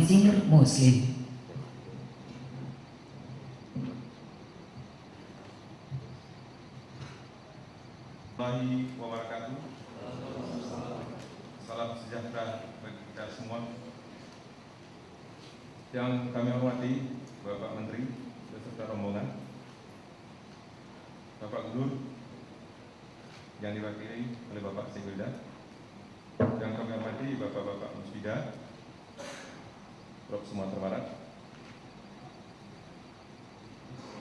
Masjid Muslim. Warahmatullahi wabarakatuh. Salam sejahtera bagi kita semua. Yang kami hormati Bapak Menteri beserta rombongan, Bapak Gubernur yang diwakili oleh Bapak Sekda, yang kami hormati Bapak-Bapak Musbida, Prof. Sumatera Barat,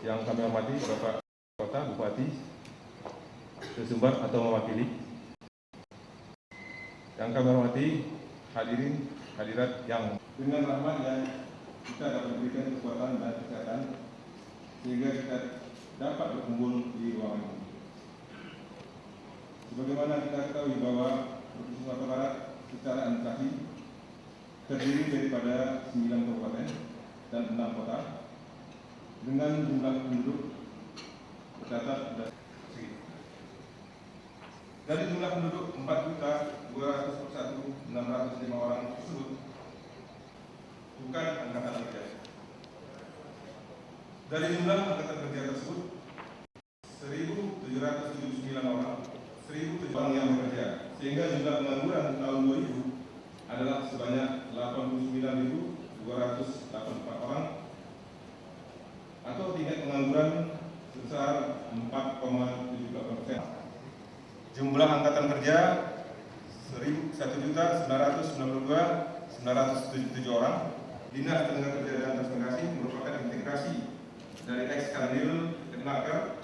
yang kami hormati Bapak Kota, Bupati, Sesumbar atau mewakili, yang kami hormati hadirin hadirat yang dengan rahmat yang kita dapat berikan kekuatan dan kesehatan sehingga kita dapat berkumpul di ruangan ini. Sebagaimana kita ketahui bahwa Provinsi Sumatera Barat secara administrasi terdiri daripada 9 kabupaten dan 6 kota dengan jumlah penduduk tercatat dari jumlah penduduk 4.241.605 orang tersebut bukan angkatan kerja. Dari jumlah angkatan kerja tersebut 1.779 orang, 1.007 orang yang bekerja, sehingga jumlah pengangguran tahun 2000 adalah sebanyak 89.284 orang atau tingkat pengangguran sebesar 4,78%. Jumlah angkatan kerja 1.992.977 orang. Dinas Tenaga Kerja dan Transmigrasi merupakan integrasi dari ex-Kanwil Ketnaker,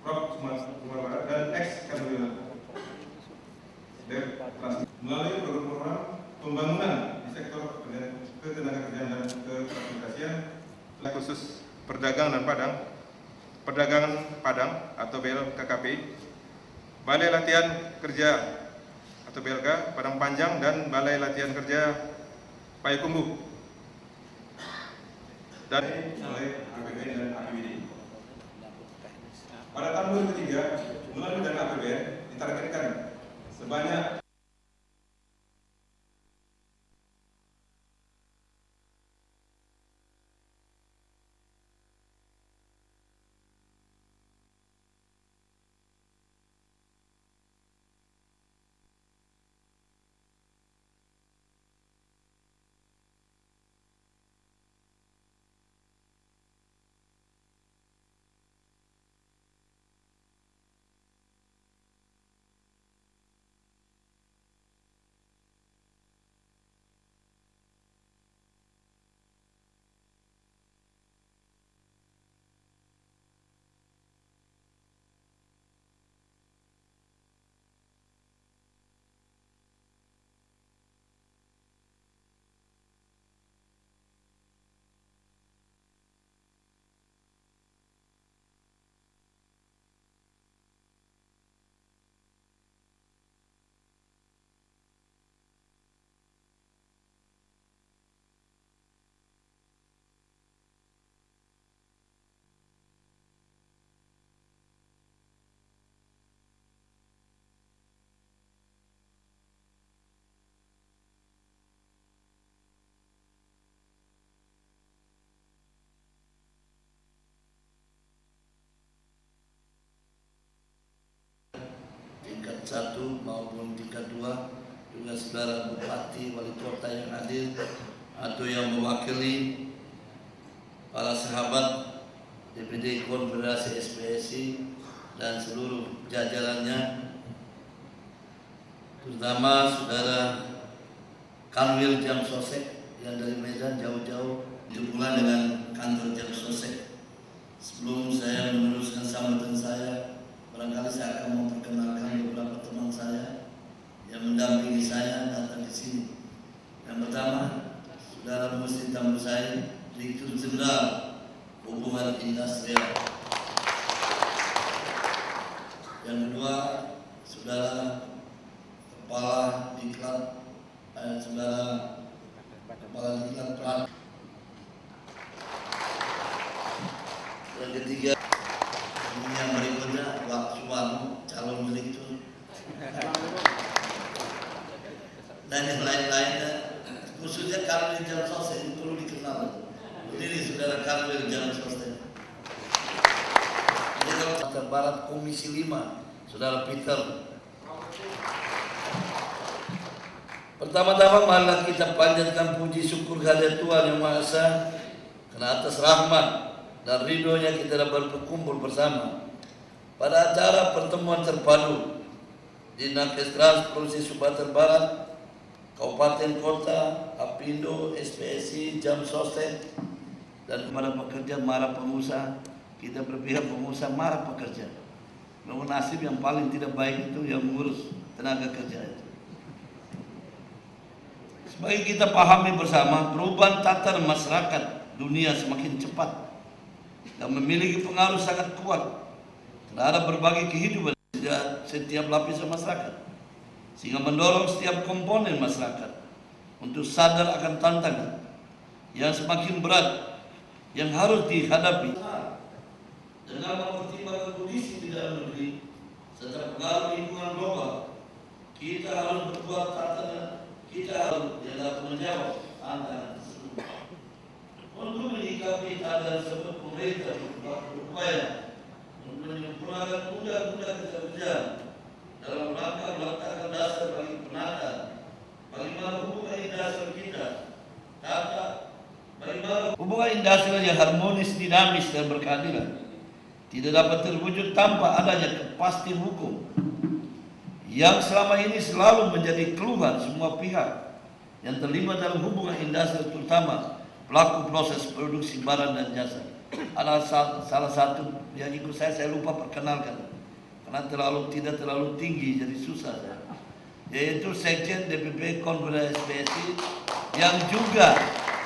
Prof. Sumatera Barat dan ex-Kanwil melalui program-program pembangunan di sektor ketenagakerjaan dan ketransmigrasian khusus perdagangan Padang atau BLKKP, Balai Latihan Kerja atau BLK Padang Panjang dan Balai Latihan Kerja Payakumbuh dan oleh APBN dan APBD. Pada tahun 2003 melalui dana APBN ditargetkan sebanyak tingkat 1 maupun tingkat 2, juga saudara Bupati, Wali Kota yang hadir atau yang mewakili para sahabat DPD Konfederasi SPSI dan seluruh jajarannya, terutama saudara Kanwil Jam Sosek yang dari Medan jauh-jauh berhubungan dengan kantor Jam Sosek. Sebelum saya meneruskan sambutan saya, barangkali saya akan memperkenalkan beberapa teman saya yang mendampingi saya datang di sini. Yang pertama, saudara Muslim Tambursai, Direktur Jenderal Hubungan Industrial. Yang kedua, saudara Kepala Diklat, saudara Kepala Diklat Plat. Yang ketiga, yang berikutnya Pak Suwarno, calon direktur, dan yang lain-lainnya, khususnya Karmil Jam Sostek ini perlu dikenal. Berdiri saudara Karmil Jam Sostek. Ini kalau Barat Komisi 5, saudara Peter. Pertama-tama marilah kita panjatkan puji syukur kehadirat Tuhan Yang Maha Esa karena atas rahmat dan ridhonya kita dapat berkumpul bersama pada acara pertemuan terpadu di Nakes Trans Provinsi Sumatera Barat, Kabupaten Kota, Apindo, SPSI, Jam Sostek, dan para pekerja, para pengusaha. Kita berpihak pengusaha, para pekerja. Namun nasib yang paling tidak baik itu yang mengurus tenaga kerja itu. Sebagai kita pahami bersama, perubahan tatanan masyarakat dunia semakin cepat dan memiliki pengaruh sangat kuat terhadap berbagai kehidupan setiap lapisan masyarakat, sehingga mendorong setiap komponen masyarakat untuk sadar akan tantangan yang semakin berat yang harus dihadapi. Dengan mempertimbangkan kondisi di dalam negeri serta pengaruh lingkungan global, kita harus berbuat tatanan. Kita harus dapat menjawab tantangan tersebut. Untuk menyikapi tantangan tersebut, pemerintah berupaya untuk menyempurnakan undang-undang kerja dalam rangka meletakkan dasar bagi penata bagaimana hubungan industrial kita, bagaimana hubungan industrial yang harmonis, dinamis, dan berkeadilan tidak dapat terwujud tanpa adanya kepastian hukum yang selama ini selalu menjadi keluhan semua pihak yang terlibat dalam hubungan industri, terutama pelaku proses produksi barang dan jasa. Ada salah satu yang ikut saya lupa perkenalkan karena tidak terlalu tinggi jadi susah, yaitu Sekjen DPP Konfederasi SPSI yang juga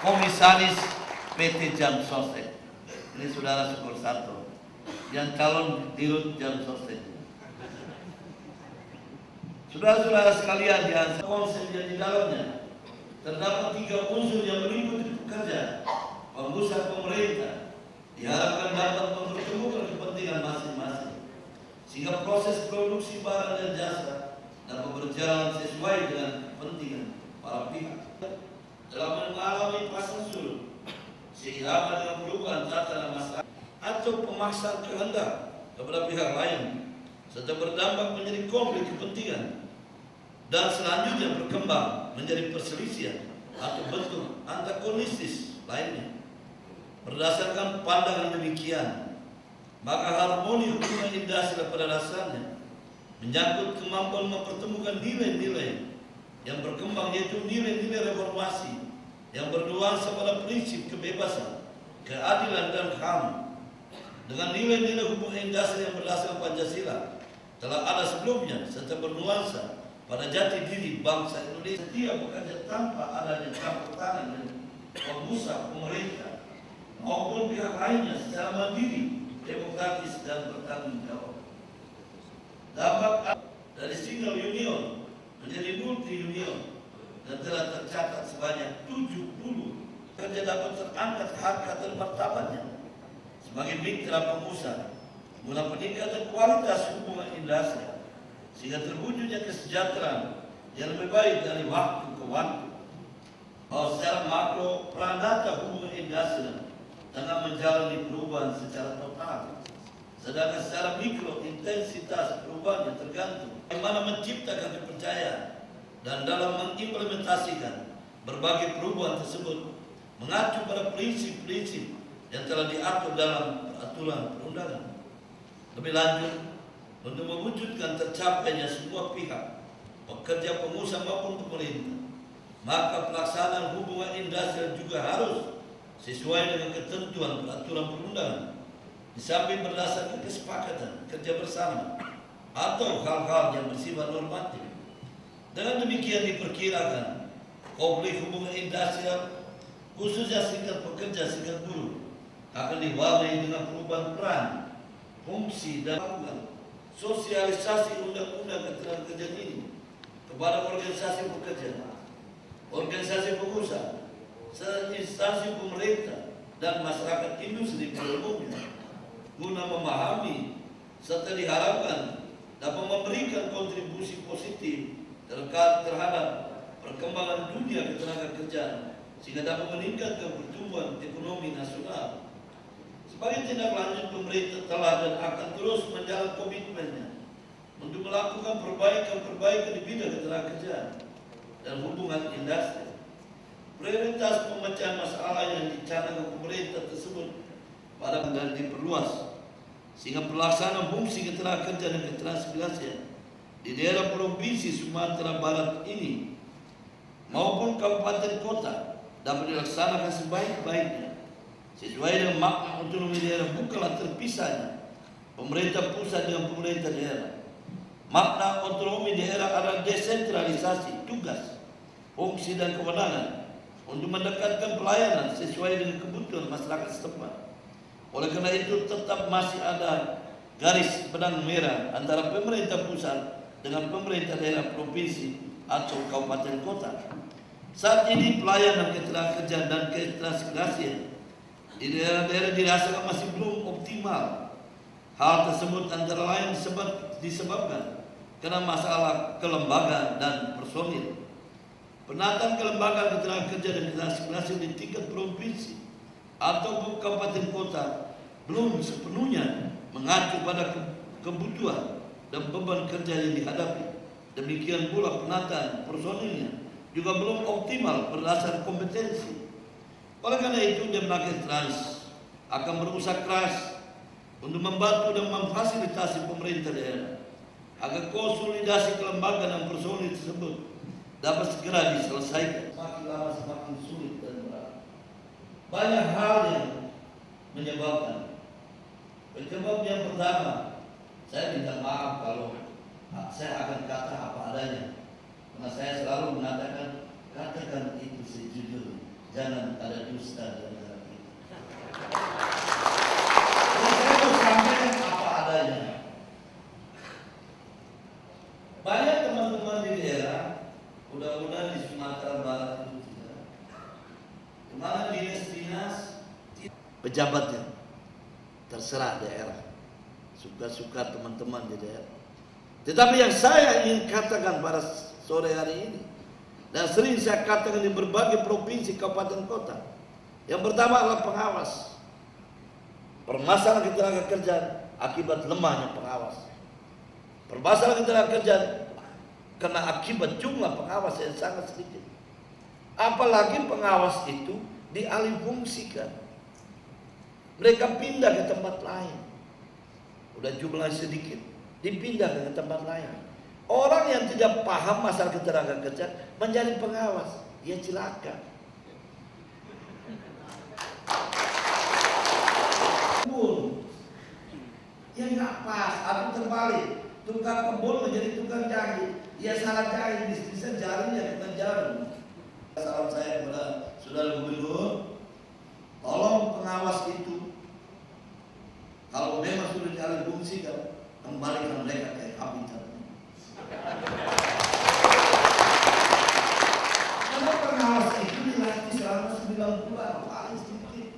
komisaris PT Jam Sostek. Ini saudara Syukur Sarto yang calon dirut Jam Sostek. Saudara-saudara sekalian, yang konsep yang di dalamnya terdapat 3 unsur yang meliputi pekerja, pengusaha, pemerintah, diharapkan dapat mempertemukan kepentingan masing-masing, sehingga proses produksi barang dan jasa dapat berjalan sesuai dengan kepentingan para pihak. Dalam mengalami pasang surut, seirama dengan perubahan tatanan masyarakat atau pemaksaan kehendak kepada pihak lain, serta berdampak menjadi konflik kepentingan dan selanjutnya berkembang menjadi perselisihan atau bentuk antagonistis lainnya. Berdasarkan pandangan demikian, maka harmoni hubungan industri pada dasarnya menyangkut kemampuan mempertemukan nilai-nilai yang berkembang, yaitu nilai-nilai reformasi yang bernuansa pada prinsip kebebasan, keadilan, dan HAM, dengan nilai-nilai hubungan industri yang berdasarkan Pancasila telah ada sebelumnya serta bernuansa pada jati diri bangsa Indonesia. Setiap bekerja tanpa adanya campur tangan dari pengusaha, pemerintah maupun pihak lainnya secara mandiri, demokratis, dan bertanggung jawab. Dapat dari single union menjadi multi union dan telah tercatat sebanyak 70 kerja dapat terangkat harkat dan martabatnya sebagai mitra pengusaha guna peningkatan kualitas hubungan industri, sehingga terwujudnya kesejahteraan yang lebih baik dari waktu ke waktu. Secara makro, peran data hubungan industri tengah menjalani perubahan secara total, sedangkan secara mikro, intensitas perubahan yang tergantung bagaimana menciptakan kepercayaan dan dalam mengimplementasikan berbagai perubahan tersebut mengacu pada prinsip-prinsip yang telah diatur dalam peraturan perundangan. Lebih lanjut, untuk mewujudkan tercapainya semua pihak, pekerja, pengusaha maupun pemerintah, maka pelaksanaan hubungan industri juga harus sesuai dengan ketentuan peraturan perundangan, di samping berdasarkan kesepakatan kerja bersama atau hal-hal yang bersifat normatif. Dengan demikian diperkirakan konflik hubungan industrial, khususnya serikat pekerja, serikat buruh, akan diwarnai dengan perubahan peran, fungsi, dan sosialisasi undang-undang ketenagakerjaan ini kepada organisasi pekerja, organisasi pengusaha, serta instansi pemerintah dan masyarakat industri pada umumnya, guna memahami serta diharapkan dapat memberikan kontribusi positif terhadap perkembangan dunia ketenagakerjaan sehingga dapat meningkatkan pertumbuhan ekonomi nasional. Sebagai tindak lanjut, pemerintah telah dan akan terus menjalankan komitmennya untuk melakukan perbaikan-perbaikan di bidang ketenagakerjaan dan hubungan industri. Prioritas pemecahan masalah yang dicanangkan pemerintah tersebut pada dan diperluas sehingga pelaksanaan fungsi ketenagakerjaan dan ketransmigrasian di daerah provinsi Sumatera Barat ini maupun kabupaten kota dapat dilaksanakan sebaik-baiknya sesuai dengan makna otonomi daerah, bukanlah terpisahnya pemerintah pusat dengan pemerintah daerah. Makna otonomi daerah adalah desentralisasi tugas, fungsi dan kewenangan untuk mendekatkan pelayanan sesuai dengan kebutuhan masyarakat setempat. Oleh karena itu tetap masih ada garis benang merah antara pemerintah pusat dengan pemerintah daerah provinsi atau kabupaten kota. Saat ini pelayanan ketenagakerjaan dan ketransmigrasian di daerah-daerah dirasakan masih belum optimal. Hal tersebut antara lain disebabkan karena masalah kelembagaan dan personil. Penataan kelembagaan ketenagakerjaan dan ketransmigrasian di tingkat provinsi atau kabupaten kota belum sepenuhnya mengacu pada kebutuhan dan beban kerja yang dihadapi. Demikian pula penataan personilnya juga belum optimal berdasar kompetensi. Oleh karena itu, Demnaker Trans akan berusaha keras untuk membantu dan memfasilitasi pemerintah daerah agar konsolidasi kelembagaan dan personil tersebut dapat segera diselesaikan. Semakin lama semakin sulit dan berat. Banyak hal yang menyebabkan. Penyebab yang pertama, saya minta maaf kalau saya akan kata apa adanya, karena saya selalu mengatakan katakan itu sejujurnya, jangan ada dusta di antara kita. Saya mau sampaikan apa adanya. Banyak teman-teman di daerah, mudah-mudahan di Sumatera Barat itu tidak. Kemarin dinas-dinas pejabatnya terserah daerah, suka-suka teman-teman di daerah. Tetapi yang saya ingin katakan pada sore hari ini dan sering saya katakan di berbagai provinsi, kabupaten, kota, yang pertama adalah pengawas. Permasalahan ketenagakerjaan akibat lemahnya pengawas. Permasalahan ketenagakerjaan karena akibat jumlah pengawas yang sangat sedikit. Apalagi pengawas itu dialihfungsikan. Mereka pindah ke tempat lain. Udah jumlahnya sedikit, dipindah ke tempat lain. Orang yang tidak paham masalah ketenagakerjaan menjadi pengawas, dia celaka. Ya nggak pas, atau terbalik. Tukang kebun menjadi tukang jahit. Dia salah jahit, bisa jaringnya kena jarum. Salam saya kepada saudara gubernur, tolong pengawas itu, kalau memang sudah dialihfungsikan, kembalikan mereka ke habitatnya. Karena pengawas itu dilatih selama 9 bulan, paling sedikit.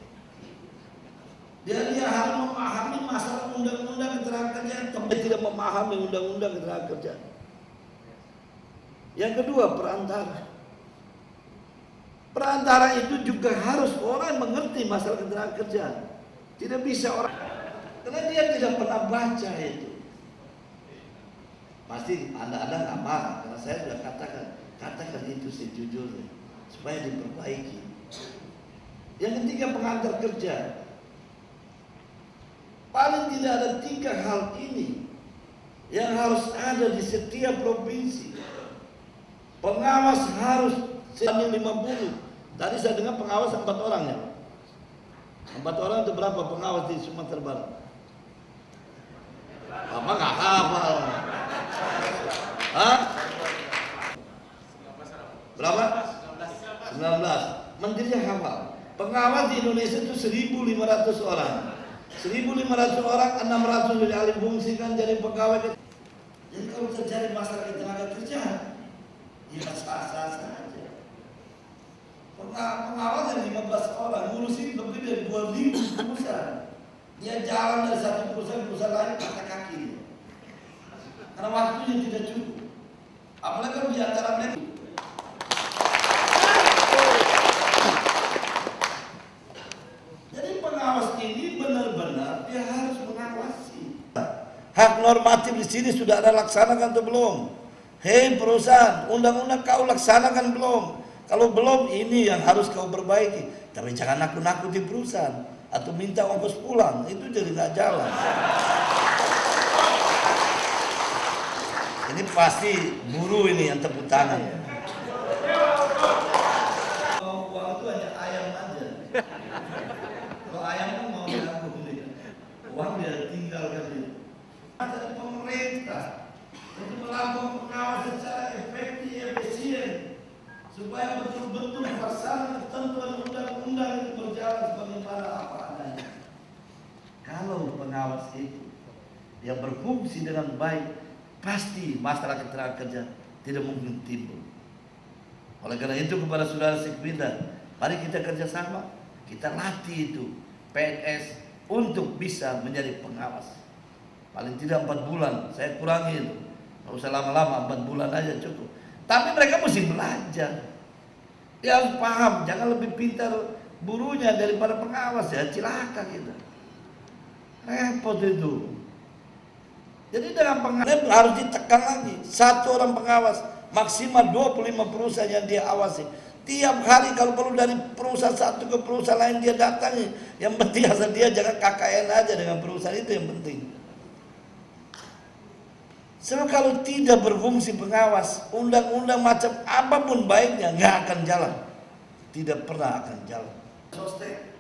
Dia harus memahami masalah undang-undang ketenagakerjaan. Dia tidak memahami undang-undang ketenagakerjaan. Yang kedua, perantara. Perantara itu juga harus orang yang mengerti masalah ketenagakerjaan. Tidak bisa orang, karena dia tidak pernah baca itu. Pasti anda nggak marah karena saya sudah katakan itu sejujurnya supaya diperbaiki. Yang ketiga, pengantar kerja. Paling tidak ada 3 hal ini yang harus ada di setiap provinsi. Pengawas harus 50. Tadi saya dengar pengawas 4 orang ya. 4 orang itu berapa pengawas di Sumatera Barat? Apa nggak hafal? Hah? Berapa? 19. Menterinya hafal. Pengawas di Indonesia itu 1.500 orang. 1.500 orang, 600 dialihfungsikan jadi pegawai. Jadi kalau terjadi masalah ketenagakerjaan, ya sah-sah saja. Pengawas yang 15 orang ngurusin lebih dari 2.000 perusahaan. Dia jalan dari satu perusahaan lain pakai kaki. Karena waktunya tidak cukup. Apalagi kalau di antara mereka Hak normatif di sini sudah ada laksanakan atau belum? Hei perusahaan, undang-undang kau laksanakan belum? Kalau belum, ini yang harus kau perbaiki. Tapi jangan nakut-nakuti perusahaan atau minta ongkos pulang, itu jadi nggak jalan. Ini pasti buruh ini yang tepuk tangan. Mau uang itu hanya ayam aja. Kalau ayam kan mau dilakukan ini, uang dia tinggalkan itu. Ada pemerintah untuk melakukan pengawasan secara efektif, efisien, supaya betul-betul melaksanakan ketentuan undang-undang itu berjalan sebagaimana apa adanya. Kalau pengawas itu yang berfungsi dengan baik, pasti masalah ketenaga kerja tidak mungkin timbul. Oleh karena itu kepada saudara Sekbida, mari kita kerjasama, kita latih itu PNS untuk bisa menjadi pengawas. Paling tidak 4 bulan, saya kurangi itu. Nggak usah lama-lama, 4 bulan aja cukup. Tapi mereka mesti belajar. Dia harus paham, jangan lebih pintar burunya daripada pengawas ya, cilaka kita. Repot itu. Jadi dengan pengawas harus ditekan lagi. 1 orang pengawas, maksimal 25 perusahaan yang dia awasi. Tiap hari kalau perlu dari perusahaan satu ke perusahaan lain dia datangi. Yang penting asal dia jangan KKN aja dengan perusahaan itu yang penting. Sebab kalau tidak berfungsi pengawas, undang-undang macam apapun baiknya nggak akan jalan, tidak pernah akan jalan. Sostek,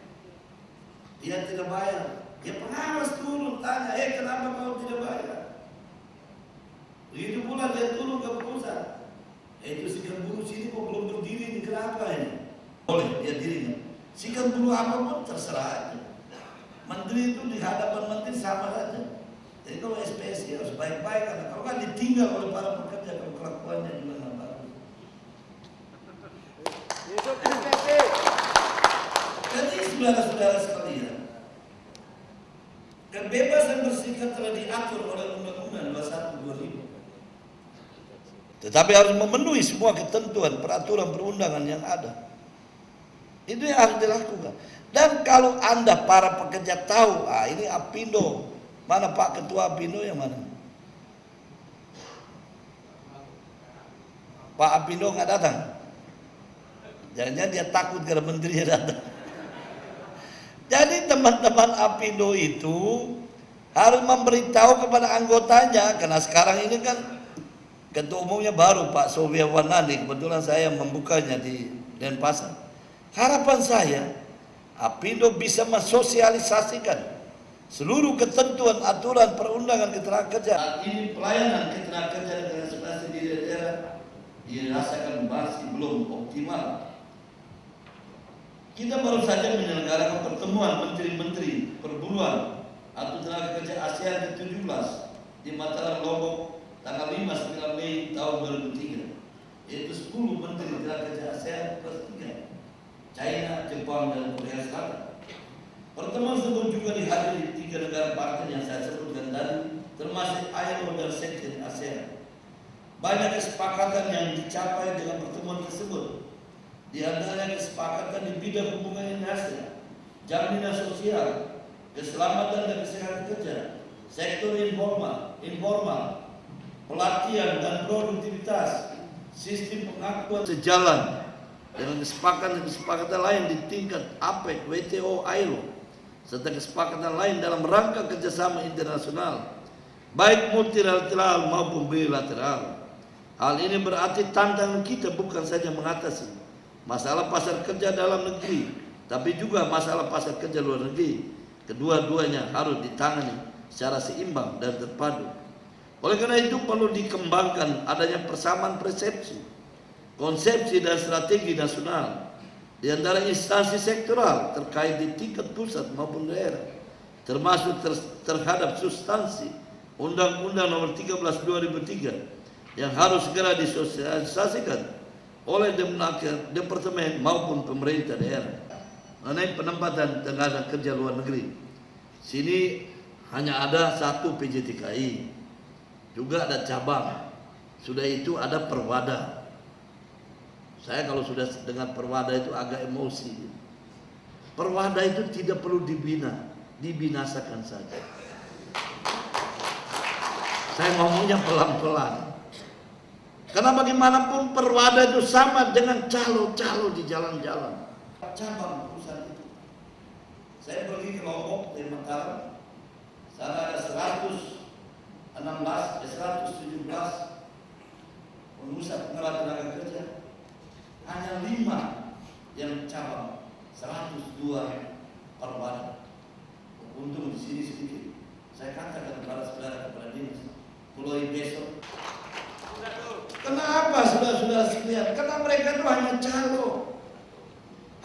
dia tidak bayar, ya pengawas turun tanya, kenapa kau tidak bayar? Begitu pula dia turun ke perusahaan, itu sikat buruh sini kok belum berdiri ini kenapa ini? Boleh dia dirinya, sikat buruh apapun terserah aja. Menteri itu di hadapan menteri sama saja. Jadi kalau SPSI harus baik-baik, karena kalau kan ditinggal oleh para pekerja kalau kelakuannya juga nggak bagus. Jadi saudara-saudara sekalian, kebebasan berserikat telah diatur oleh Undang-Undang 21/2000. Tetapi harus memenuhi semua ketentuan peraturan perundangan yang ada. Itu yang harus dilakukan. Dan kalau Anda para pekerja tahu, ini Apindo. Mana Pak Ketua Apindo yang mana? Pak Apindo nggak datang. Jangan-jangan dia takut karena menterinya datang. Jadi teman-teman Apindo itu harus memberitahu kepada anggotanya, karena sekarang ini kan ketua umumnya baru Pak Sofiawan Nadi, kebetulan saya membukanya di Denpasar. Harapan saya Apindo bisa mensosialisasikan seluruh ketentuan aturan perundangan ketenaga kerja. Saat ini pelayanan ketenaga kerja dan transportasi di daerah dirasakan masih belum optimal. Kita baru saja menyelenggarakan pertemuan menteri-menteri perburuan atau tenaga kerja ASEAN ke-17 di Mataram, Lombok tanggal 5-9 Mei tahun 2003, yaitu 10 menteri tenaga kerja ASEAN plus 3, China, Jepang, dan Korea Selatan. Pertemuan tersebut juga dihadiri 3 negara partner yang saya sebutkan tadi, termasuk ILO dan Sekjen ASEAN. Banyak kesepakatan yang dicapai dengan pertemuan tersebut. Di antaranya kesepakatan di bidang hubungan internasional, jaminan sosial, keselamatan dan kesehatan kerja, sektor informal, pelatihan dan produktivitas, sistem pengakuan sejalan dengan kesepakatan lain di tingkat APEC, WTO, ILO, serta kesepakatan lain dalam rangka kerjasama internasional, baik multilateral maupun bilateral. Hal ini berarti tantangan kita bukan saja mengatasi masalah pasar kerja dalam negeri, tapi juga masalah pasar kerja luar negeri. Kedua-duanya harus ditangani secara seimbang dan terpadu. Oleh karena itu perlu dikembangkan adanya persamaan persepsi, konsepsi dan strategi nasional di antara instansi sektoral terkait di tingkat pusat maupun daerah, termasuk terhadap substansi Undang-Undang Nomor 13 2003 yang harus segera disosialisasikan oleh departemen maupun pemerintah daerah mengenai penempatan tenaga kerja luar negeri. Sini hanya ada 1 PJTKI, juga ada cabang. Sudah itu ada perwada. Saya kalau sudah dengar perwada itu agak emosi. Perwada itu tidak perlu dibina, dibinasakan saja. Saya ngomongnya pelan-pelan. Karena bagaimanapun Perwada itu sama dengan calo-calo di jalan-jalan. Cabang perusahaan itu. Saya pergi ke Lombok dari Mataram. Sana ada 117 pengusaha penggerak tenaga kerja. Hanya 5 yang cabang, 102 Perwada. Untung di sini sedikit. Saya katakan kepada saudara dinas, mulai besok. Kenapa saudara-saudara sekalian? Karena mereka itu hanya calo,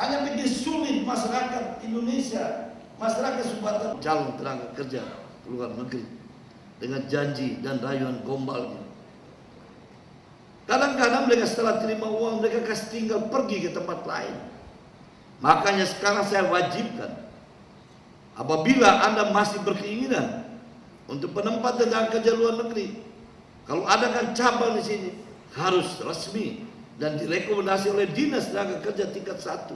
hanya bikin sulit masyarakat Indonesia, masyarakat Sumatera. Calon tenaga kerja luar negeri dengan janji dan rayuan gombalnya. Kadang-kadang mereka setelah terima uang mereka kasih tinggal pergi ke tempat lain. Makanya sekarang saya wajibkan, apabila Anda masih berkeinginan untuk penempatan tenaga kerja luar negeri, kalau ada kan cabang di sini harus resmi dan direkomendasi oleh Dinas Tenaga Kerja tingkat 1,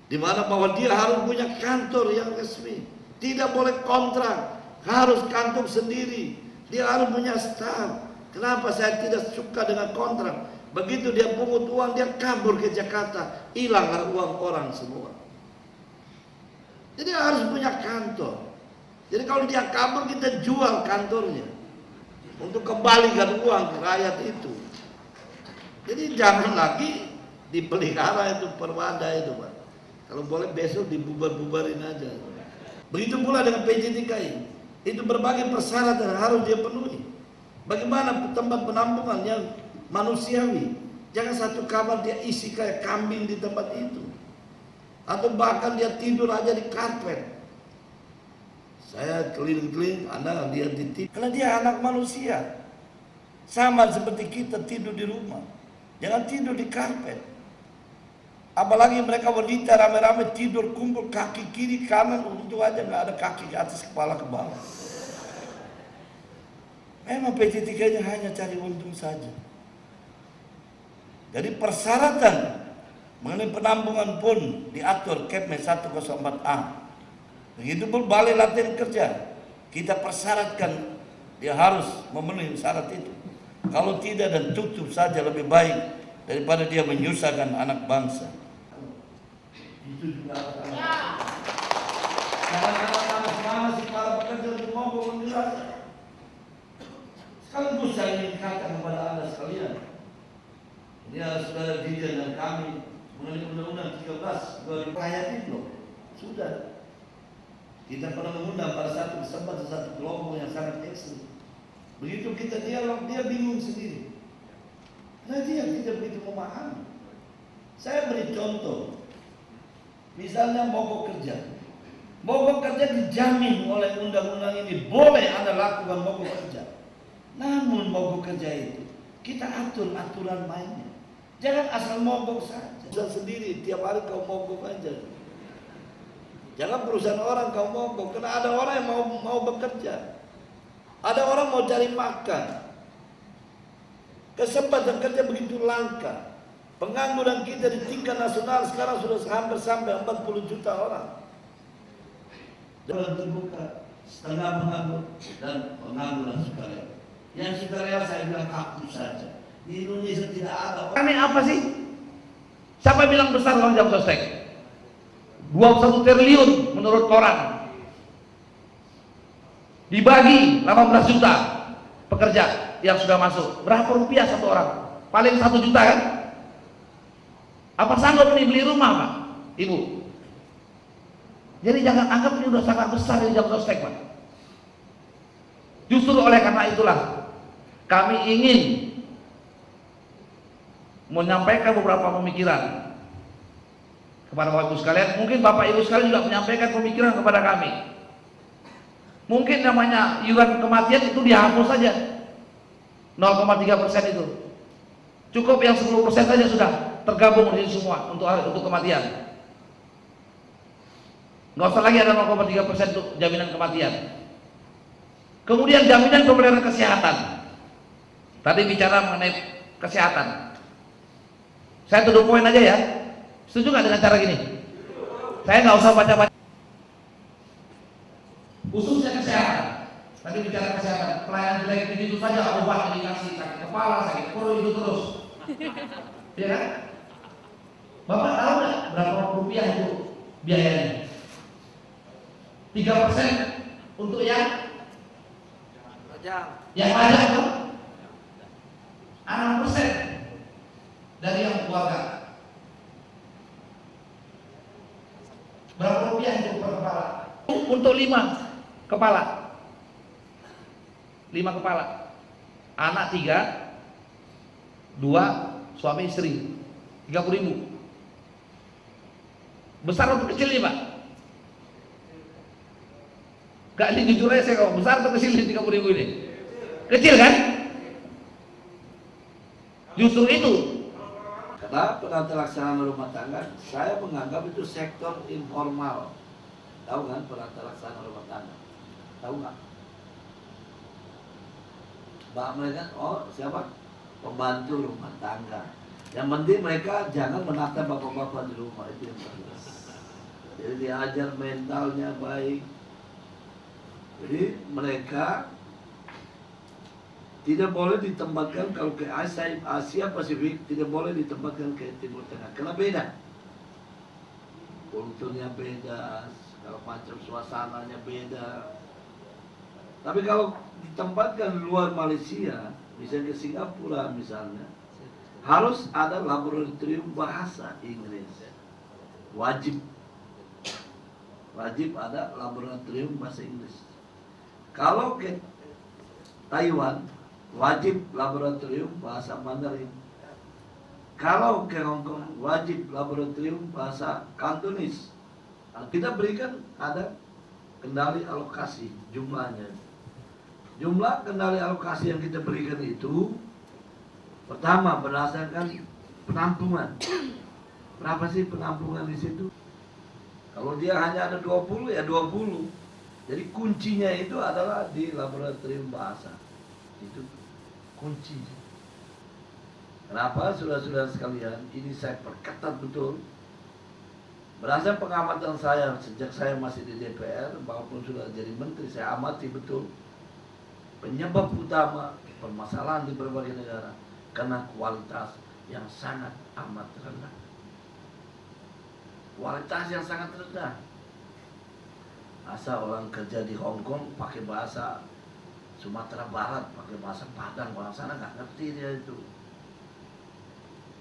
di mana bahwa dia harus punya kantor yang resmi, tidak boleh kontrak, harus kantor sendiri, dia harus punya staf. Kenapa saya tidak suka dengan kontrak? Begitu dia pungut uang dia kabur ke Jakarta, hilanglah uang orang semua. Jadi harus punya kantor. Jadi kalau dia kabur kita jual kantornya untuk kembalikan uang ke rakyat itu. Jadi jangan lagi dipelihara itu Perwada itu, Pak. Kalau boleh besok dibubar-bubarin aja. Begitu pula dengan PJTKI. Itu berbagai persyaratan harus dia penuhi. Bagaimana tempat penampungan yang manusiawi? Jangan satu kamar dia isi kayak kambing di tempat itu. Atau bahkan dia tidur aja di karpet. Saya keliling-keliling, Anda lihat di TV. Karena dia anak manusia. Sama seperti kita tidur di rumah. Jangan tidur di karpet. Apalagi mereka wanita rame-rame tidur kumpul kaki kiri kanan, untuk aja nggak ada kaki ke atas kepala ke bawah. Memang PT3-nya hanya cari untung saja. Jadi persyaratan mengenai penampungan pun diatur Kepmes 104A. Begitupun balai latihan kerja, kita persyaratkan dia harus memenuhi syarat itu. Kalau tidak dan tutup saja lebih baik daripada dia menyusahkan anak bangsa. Itu juga kadang-kadang panas si para pekerja untuk mogok menjelaskan. Sekaligus saya ingin katakan kepada Anda sekalian, ini saudara Didier dan kami mengenai Undang-Undang 13 2000 itu sudah. Kita pernah mengundang pada satu kesempatan satu kelompok yang sangat ekstrim. Begitu kita dialog, dia bingung sendiri. Nah dia tidak begitu memahami. Saya beri contoh. Misalnya mogok kerja. Mogok kerja dijamin oleh undang-undang ini. Boleh Anda lakukan mogok kerja. Namun mogok kerja itu kita atur aturan mainnya. Jangan asal mogok saja. Bisa sendiri, tiap hari kau mogok aja. Jangan perusahaan orang kau mogok, karena ada orang yang mau bekerja, ada orang mau cari makan. Kesempatan kerja begitu langka. Pengangguran kita di tingkat nasional sekarang sudah hampir sampai 40 juta orang. Jalan terbuka, setengah penganggur dan pengangguran sukarela. Yang sukarela saya bilang hapus saja. Di Indonesia tidak ada. Kami apa sih? Siapa bilang besar uang jam sostek? 21 triliun menurut koran. Dibagi 18 juta pekerja yang sudah masuk. Berapa rupiah satu orang? Paling 1 juta kan? Apa sanggup nih beli rumah, Pak? Ibu. Jadi jangan anggap ini udah sangat besar di jam sostek, Pak. Justru oleh karena itulah kami ingin menyampaikan beberapa pemikiran kepada Bapak Ibu sekalian. Mungkin Bapak Ibu sekalian juga menyampaikan pemikiran kepada kami. Mungkin namanya iuran kematian itu dihapus saja 0,3% itu. Cukup yang 10% saja sudah tergabung di semua untuk kematian. Nggak usah lagi ada 0,3% untuk jaminan kematian. Kemudian jaminan pemeliharaan kesehatan. Tadi bicara mengenai kesehatan. Saya to the point aja ya. Setuju nggak dengan cara gini? Saya nggak usah baca-baca. Khususnya kesehatan. Tadi bicara kesehatan, pelayanan jelek itu saja obat yang dikasih, sakit kepala, sakit perut itu terus. Iya kan? Bapak tahu nggak berapa rupiah itu biayanya? 3% untuk yang pajak itu 6% dari yang keluarga. Berapa rupiah itu per kepala? Untuk 5 kepala. 5 kepala. Anak 3, 2 suami istri. 30.000. Besar atau kecil nih Pak? Gak ini jujur aja saya, kalau besar atau kecil nih 30.000 ini? Kecil kan? Justru itu. Karena penata laksanaan rumah tangga, saya menganggap itu sektor informal. Tahu kan penata laksanaan rumah tangga? Tahu nggak? Mbak mereka, oh siapa? Pembantu rumah tangga. Yang penting mereka jangan menata bapak-bapak di rumah, itu yang penting. Jadi diajar mentalnya baik. Jadi mereka tidak boleh ditempatkan kalau ke Asia Pasifik, tidak boleh ditempatkan ke Timur Tengah. Karena beda. Kulturnya beda, segala macam suasananya beda. Tapi kalau ditempatkan di luar Malaysia, misalnya ke Singapura misalnya, harus ada laboratorium bahasa Inggris. Wajib ada laboratorium bahasa Inggris. Kalau ke Taiwan, wajib laboratorium bahasa Mandarin. Kalau ke Hong Kong, wajib laboratorium bahasa Kantonis. Nah, kita berikan ada kendali alokasi jumlahnya. Jumlah kendali alokasi yang kita berikan itu pertama berdasarkan penampungan. Berapa sih penampungan di situ? Kalau dia hanya ada 20 ya 20. Jadi kuncinya itu adalah di laboratorium bahasa. Itu kuncinya. Kenapa saudara-saudara sekalian? Ini saya perketat betul. Berdasarkan pengamatan saya sejak saya masih di DPR maupun sudah jadi menteri, saya amati betul penyebab utama permasalahan di berbagai negara karena kualitas yang sangat amat rendah. Kualitas yang sangat rendah. Masa orang kerja di Hong Kong pakai bahasa Sumatera Barat, pakai bahasa Padang, orang sana nggak ngerti dia itu.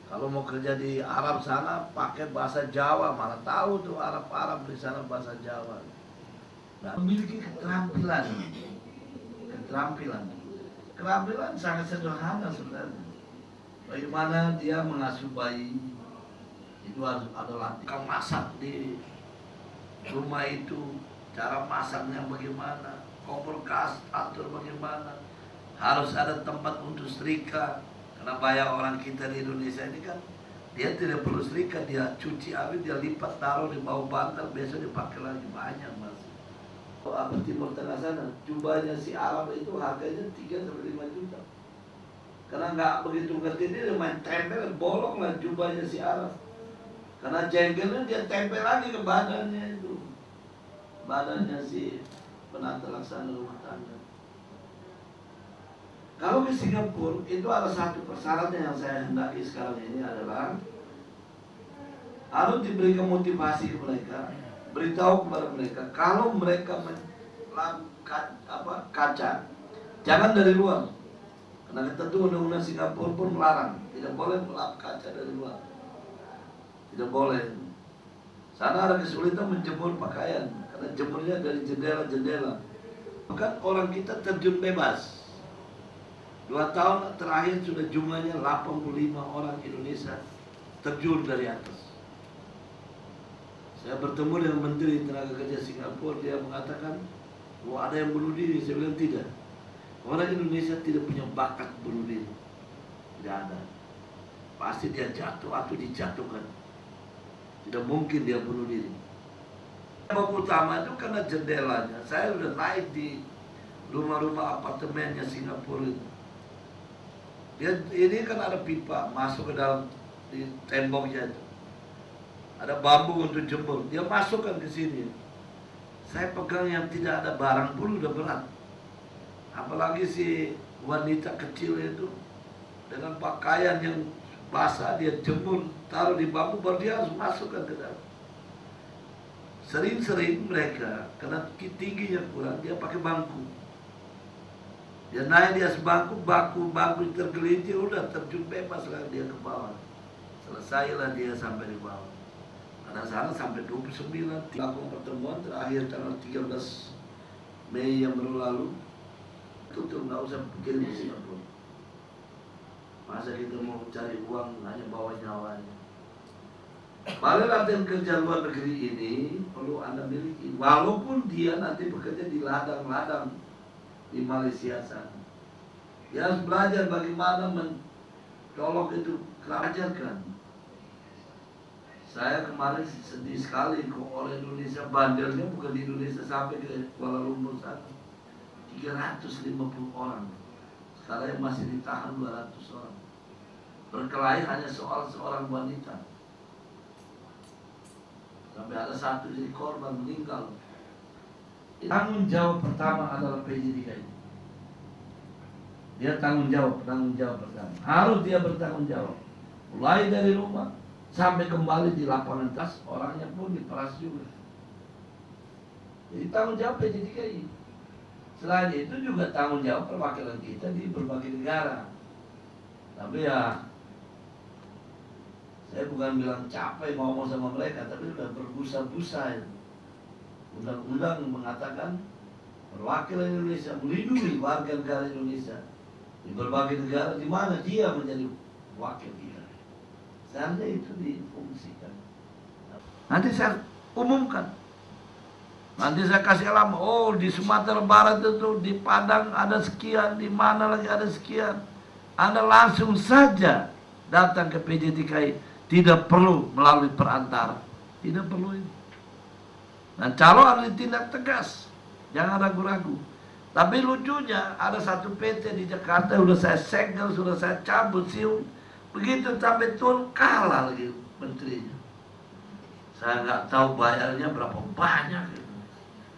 Kalau mau kerja di Arab sana pakai bahasa Jawa, mana tahu tuh Arab di sana bahasa Jawa. Nah, memiliki keterampilan sangat sederhana sebenarnya. Bagaimana dia mengasuh bayi, itu harus ada latihan masak di rumah itu, cara masaknya bagaimana, kompor gas atur bagaimana, harus ada tempat untuk setrika. Karena banyak orang kita di Indonesia ini kan dia tidak perlu setrika, dia cuci air, dia lipat taruh di bawah bantal, besok dipakai lagi. Banyak mas. Apa Timur Tengah sana, jubahnya si Arab itu harganya 3-5 juta. Karena nggak begitu ngerti, dia main tempel, bolong lah jubahnya si Arab. Karena jengkelnya dia tempel lagi ke badannya itu, badannya si penata laksana rumah tangga. Kalau ke Singapura itu ada satu persyaratan yang saya hendaki sekarang ini adalah harus diberikan motivasi ke mereka, beritahu kepada mereka kalau mereka melakukan kaca, jangan dari luar. Karena tentu undang-undang Singapura pun melarang, tidak boleh melakukan kaca dari luar, tidak boleh. Sana ada kesulitan menjemur pakaian karena jemurnya dari jendela-jendela. Bahkan orang kita terjun bebas. 2 tahun terakhir sudah jumlahnya 85 orang Indonesia terjun dari atas. Saya bertemu dengan Menteri Tenaga Kerja Singapura, dia mengatakan bahwa ada yang bunuh diri. Saya bilang tidak. Orang Indonesia tidak punya bakat bunuh diri. Tidak ada. Pasti dia jatuh atau dijatuhkan. Tidak mungkin dia bunuh diri. Sebab utama itu karena jendelanya. Saya sudah naik di rumah-rumah apartemennya Singapura itu. Dia, ini kan ada pipa masuk ke dalam di temboknya itu. Ada bambu untuk jemur. Dia masukkan ke sini. Saya pegang yang tidak ada barang pun udah berat. Apalagi si wanita kecil itu dengan pakaian yang basah dia jemur, taruh di bangku, baru dia harus masukkan ke dalam. Sering-sering mereka karena tingginya kurang, dia pakai bangku. Dia naik di atas bangku tergelincir, udah terjun bebas lah dia ke bawah. Selesailah dia sampai di bawah. Pada sana sampai 29 dilakukan pertemuan terakhir tanggal 13 Mei yang baru lalu. Tutup, nggak usah kirim ke Singapura. Masa kita mau cari uang hanya bawa nyawanya. Balai latihan kerja luar negeri ini perlu Anda miliki, walaupun dia nanti bekerja di ladang-ladang di Malaysia sana. Dia harus belajar bagaimana mencolok itu, ajarkan. Saya kemarin sedih sekali kok orang Indonesia bandelnya bukan di Indonesia sampai ke Kuala Lumpur sana. 350 orang. Sekarang yang masih ditahan 200 orang. Berkelahi hanya soal seorang wanita. Sampai ada satu jadi korban meninggal. Tanggung jawab pertama adalah PJ3I. Dia tanggung jawab pertama. Harus dia bertanggung jawab. Mulai dari rumah sampai kembali di lapangan tas, orangnya pun diperas juga. Jadi tanggung jawab PJ3I. Selain itu juga tanggung jawab perwakilan kita di berbagai negara. Tapi ya, saya bukan bilang capek ngomong sama mereka, tapi sudah berbusa-busa. Undang-undang mengatakan perwakilan Indonesia melindungi warga negara Indonesia di berbagai negara di mana dia menjadi wakil kita. Seandainya itu difungsikan. Nanti saya umumkan. Nanti saya kasih alamat. Oh, di Sumatera Barat itu, di Padang ada sekian, di mana lagi ada sekian. Anda langsung saja datang ke PJ3I. Tidak perlu melalui perantara. Tidak perlu ini. Dan calon harus ditindak tegas. Jangan ragu-ragu. Tapi lucunya ada satu PT di Jakarta sudah saya segel, sudah saya cabut siung. Begitu sampai turun kalah lagi menterinya. Saya nggak tahu bayarnya berapa banyak.